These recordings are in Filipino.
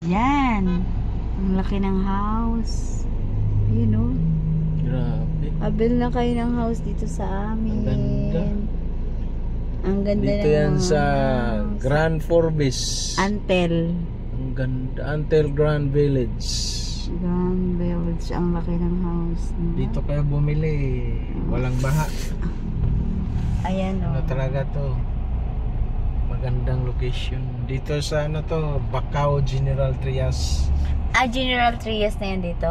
Yan. Ang laki ng house. You know. Grabe. Abil na kayo ng house dito sa amin. Ang ganda. Ang ganda Dito ng yan mga sa house. Grand Forbes. Antel. Ang ganda. Antel Grand Village. Grand Village. Ang laki ng house. Dito kayo bumili. Walang baha. Ayan o. Ano talaga to? Magandang location. Dito sa ano to? Bacau General Trias. Ah, General Trias na yan dito.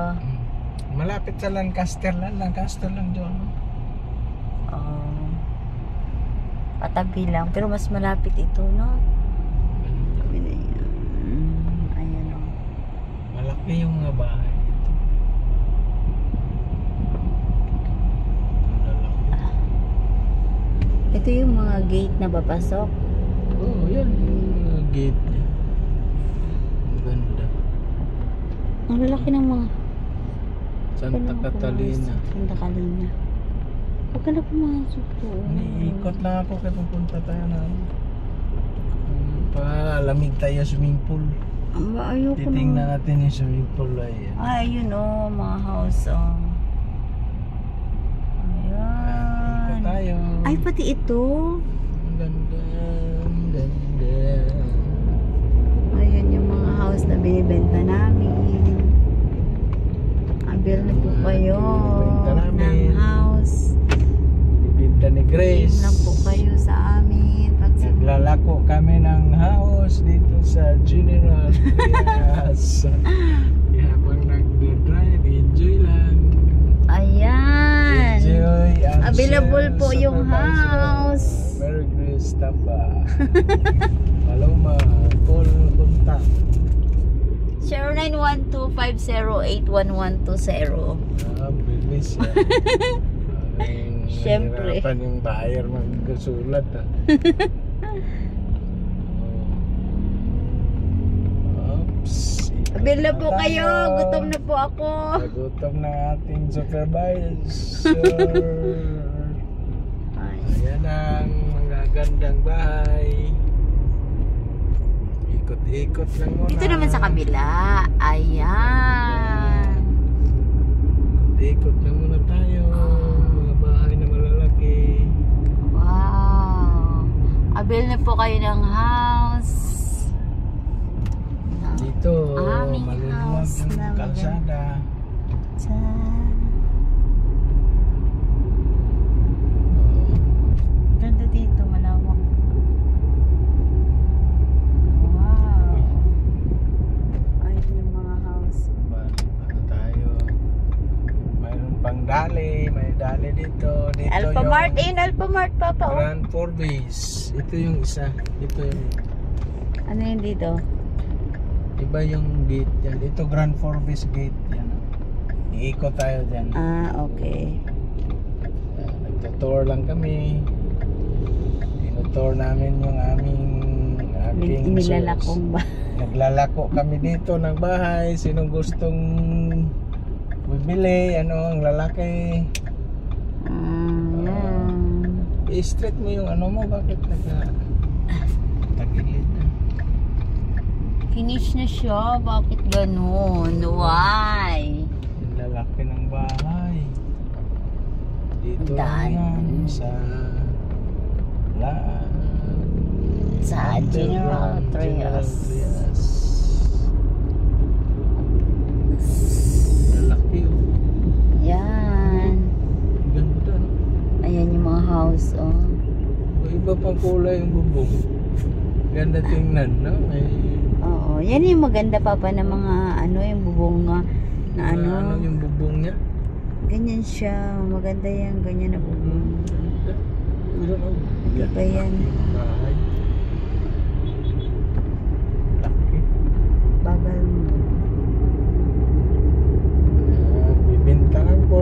Malapit sa Lancaster lang. Lancaster lang doon. Oh. Patabi lang. Pero mas malapit ito, no? Tabi na yan. Ayan o. Malaki yung mga bahay dito. Lalaki. Ito yung mga gate na papasok. Oh, yan. Yung mga gate niya. Ang ganda. Ang lalaki ng mga Santa Catalina. Santa Catalina. Huwag ka na pumasok po. Niikot lang ako kaya pupunta tayo na. Palamig tayo swimming pool. Ayoko Titingnan na. natin yung swimming pool. Ayan. Ay, yun o. Mga house o. Ikot Ayan. tayo. Ay, pati ito. Ang ganda. Ang ganda. Ayan yung mga house na binibenta namin. Abil na po kayo Binibenta namin. ng house. Ibinta ni Grace. Tingnan po kayo sa amin. Pag Naglalako kami ng house dito sa General Trias. Kaya habang nag-drive, enjoy lang. Ayan. Enjoy and Available share po yung supervisor. house. Merry Grace Tamba. Paloma, call contact. 091250811120. Bilis yan. Siyempre. Nahirapan yung buyer magkasulat. Oops. Abil na po kayo. Gutom na po ako. Gutom na ating supervisor. Ay. Ayan ang mga gandang bahay. Ikot-ikot lang muna. Dito naman sa kabila. Ayan. Ikot lang muna tayo. Mga bahay na malalaki. Wow. Abil na po kayo ng house. Dito, Aming maluluwag house yung na kalsada. Ganda dito, malawak. Wow. Ayun yung mga house. Ano tayo? Mayroon pang dali. May dali dito. Dito Alphamart. yung Ayun, Alphamart, Papa. Oh. Grand Forbes. Ito yung isa. Ito yung Ano yun dito? iba yung gate yan. Ito Grand Forbes gate yan. Iikot tayo dyan. Ah, okay. Nagtutour lang kami. Tinutour namin yung aking Nilalakong ba? Naglalako kami dito ng bahay. Sinong gustong bibili, ano ang lalaki. I-straight mo yung ano mo, bakit tagilid na? Finish na siya. Bakit ganun? Why? Yung lalaki ng bahay. Dito Dahil- naman sa Sa General Trias. Lalaki oh. Yan. Ganda no? Ayan yung mga house, oh. Iba pang kulay yung bubong. Ganda tingnan no? May Oo. Yan yung maganda, Papa, ng mga ano, yung bubong na ano. yung bubong niya. Ganyan siya. Maganda yan. Ganyan na bubong. Ganda. Iba yan. Bahay. Laki. Bagal mo. Bibinta lang po.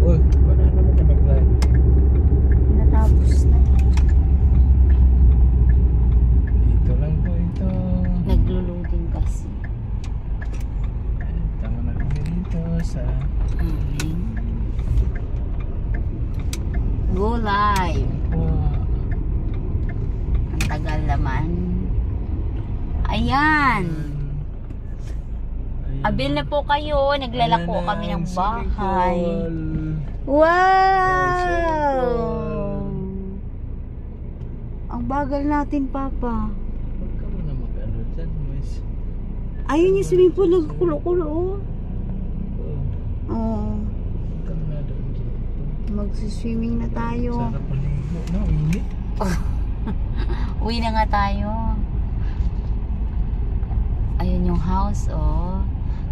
Uy, wala naman ka nag-live. Natapos na. Dito lang po ito. Naglo-loading kasi. Tama na kami dito sa Go live. po. Ang Abil na po kayo. Naglalako Ayan kami ang ng bahay. swimming pool. Wow! Pool. Ang bagal natin, Papa. Huwag ka muna mag-ano dyan, miss. Ayun yung swimming pool. Nagkukulo-kulo, oh. Oh, Oh. huwag ka muna doon dyan. Magsiswimming na tayo. Sarap paligo, no? Init. Uwi na nga tayo. Ayun yung house, oh.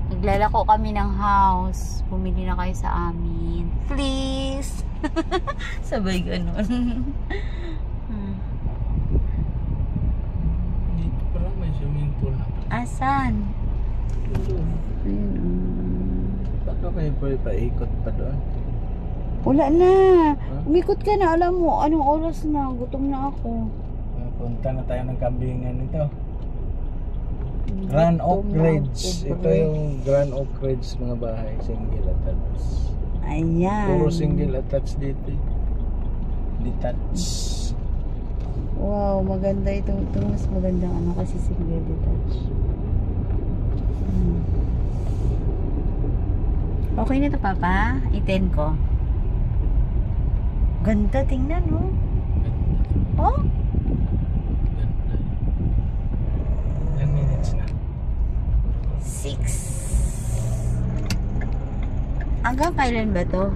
Naglalako kami ng house. Pumili na kayo sa amin. Please! Sabay ganun. Dito pala may swimming pool na. Asan? Doon. Ayun, Baka may pwede paikot pa doon. wala na. Huh? Umikot ka na. Alam mo, anong oras na? Gutom na ako. Punta na tayo ng kambingan nito. Grand Oak Gutom na Ridge. ako, Ito yung Grand Oak Ridge mga bahay. Single attached. Ayan. Puro single attached dito. Detached. Wow, maganda ito. Ito mas magandang ano kasi single detached. Okay na to, Papa? I-10 ko. Ganda, tingnan, no? Oh? Ganda. 10 minutes na. 6. Hanggang kailan ba to?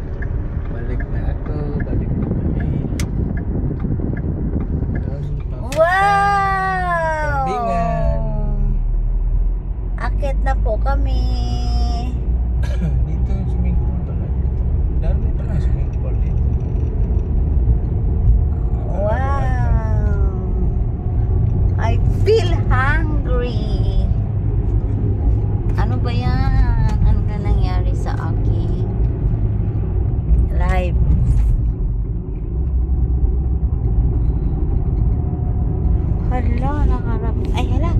Balik na ako. Balik na kami. Wow! Kambingan. Akit na po kami. Dito yung swimming pool pala. Dami pala ang swimming pool dito. Wow! I feel hungry. Ano ba yan? Ano na nangyari sa aking life? Hala, nakarap. Ay, hala.